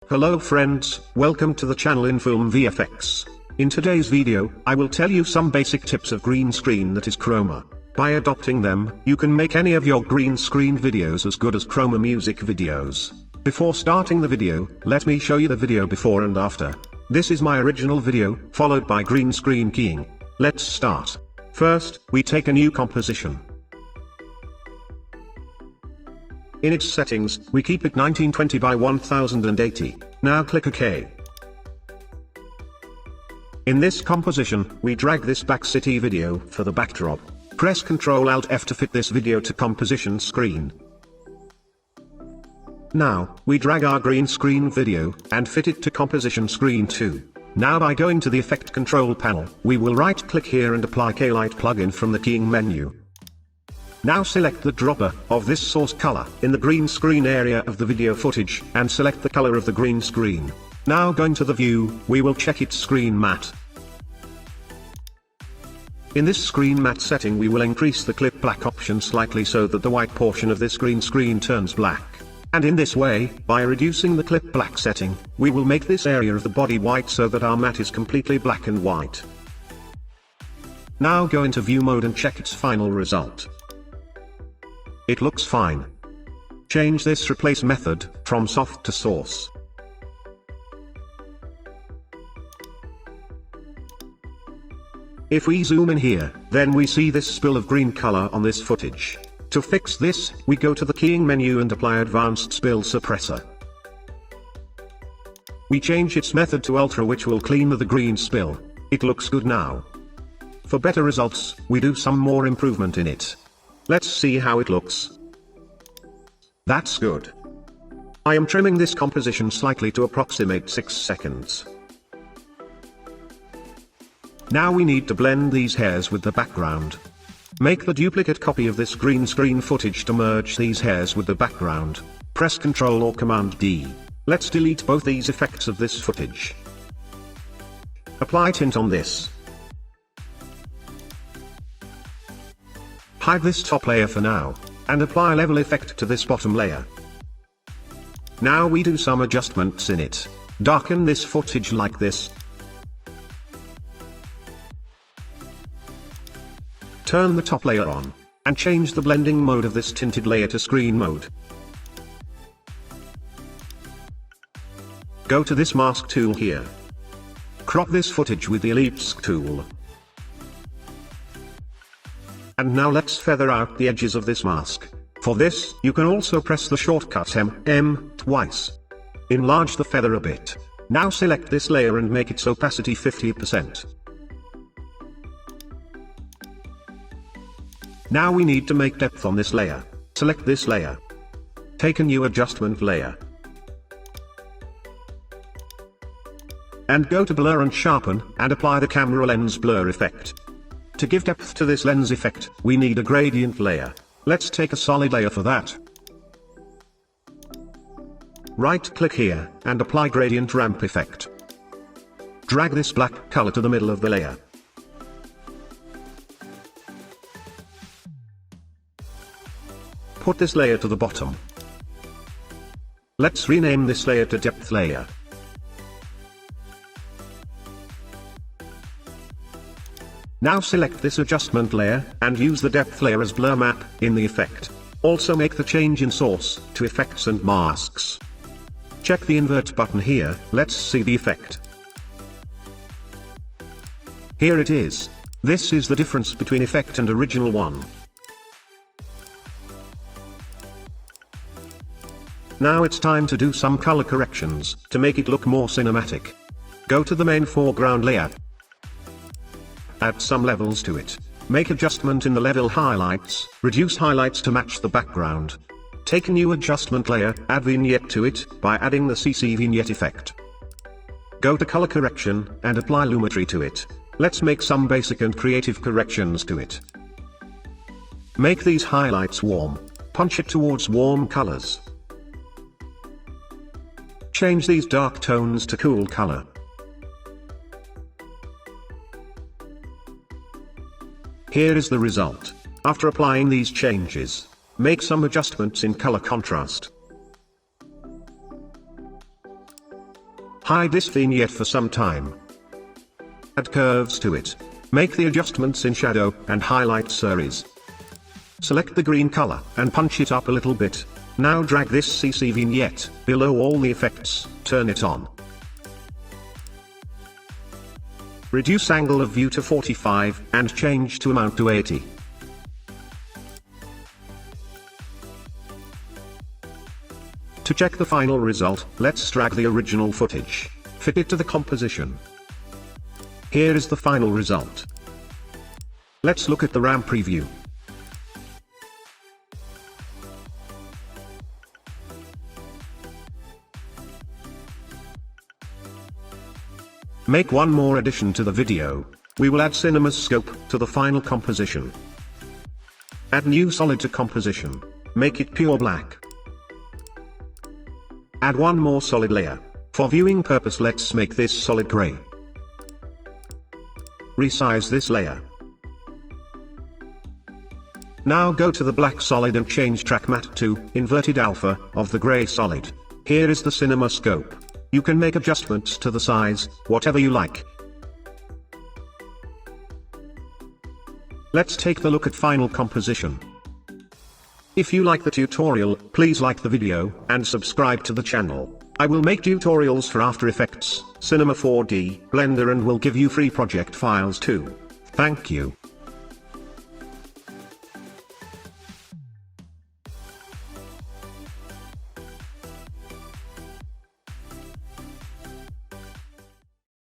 Hello friends, welcome to the channel infilmvfx. In today's video, I will tell you some basic tips of green screen that is chroma. By adopting them, you can make any of your green screen videos as good as chroma music videos. Before starting the video, let me show you the video before and after. This is my original video, followed by green screen keying. Let's start. First, we take a new composition. In its settings, we keep it 1920 by 1080. Now click OK. In this composition, we drag this back city video for the backdrop. Press Ctrl Alt F to fit this video to composition screen. Now, we drag our green screen video, and fit it to composition screen too. Now by going to the Effect Control panel, we will right click here and apply K-Light plugin from the keying menu. Now select the dropper of this source color in the green screen area of the video footage, and select the color of the green screen. Now going to the view, we will check its screen matte. In this screen matte setting we will increase the clip black option slightly so that the white portion of this green screen turns black. And in this way, by reducing the clip black setting, we will make this area of the body white so that our matte is completely black and white. Now go into view mode and check its final result. It looks fine. Change this replace method from soft to source. If we zoom in here, then we see this spill of green color on this footage. To fix this, we go to the keying menu and apply Advanced Spill Suppressor. We change its method to Ultra, which will clean the green spill. It looks good now. For better results, we do some more improvement in it. Let's see how it looks. That's good. I am trimming this composition slightly to approximate 6 seconds. Now we need to blend these hairs with the background. Make the duplicate copy of this green screen footage to merge these hairs with the background. Press Ctrl or Command D. Let's delete both these effects of this footage. Apply tint on this. Hide this top layer for now, and apply level effect to this bottom layer. Now we do some adjustments in it. Darken this footage like this. Turn the top layer on, and change the blending mode of this tinted layer to screen mode. Go to this mask tool here. Crop this footage with the ellipse tool. And now let's feather out the edges of this mask. For this, you can also press the shortcut M twice. Enlarge the feather a bit. Now select this layer and make its opacity 50%. Now we need to make depth on this layer. Select this layer. Take a new adjustment layer. And go to Blur and Sharpen, and apply the camera lens blur effect. To give depth to this lens effect, we need a gradient layer. Let's take a solid layer for that. Right click here, and apply gradient ramp effect. Drag this black color to the middle of the layer. Put this layer to the bottom. Let's rename this layer to depth layer. Now select this adjustment layer, and use the depth layer as blur map in the effect. Also make the change in source to effects and masks. Check the invert button here, let's see the effect. Here it is. This is the difference between effect and original one. Now it's time to do some color corrections to make it look more cinematic. Go to the main foreground layer. Add some levels to it. Make adjustment in the level highlights, reduce highlights to match the background. Take a new adjustment layer, add vignette to it, by adding the CC vignette effect. Go to color correction, and apply lumetri to it. Let's make some basic and creative corrections to it. Make these highlights warm. Punch it towards warm colors. Change these dark tones to cool color. Here is the result. After applying these changes, make some adjustments in color contrast. Hide this vignette for some time. Add curves to it. Make the adjustments in shadow and highlight series. Select the green color and punch it up a little bit. Now drag this CC vignette below all the effects, turn it on. Reduce angle of view to 45 and change to amount to 80. To check the final result, let's drag the original footage, fit it to the composition. Here is the final result. Let's look at the RAM preview. Make one more addition to the video. We will add cinema scope to the final composition. Add new solid to composition. Make it pure black. Add one more solid layer. For viewing purpose, let's make this solid gray. Resize this layer. Now go to the black solid and change track matte to inverted alpha of the gray solid. Here is the cinema scope. You can make adjustments to the size, whatever you like. Let's take the look at final composition. If you like the tutorial, please like the video and subscribe to the channel. I will make tutorials for After Effects, Cinema 4D, Blender, and will give you free project files too. Thank you.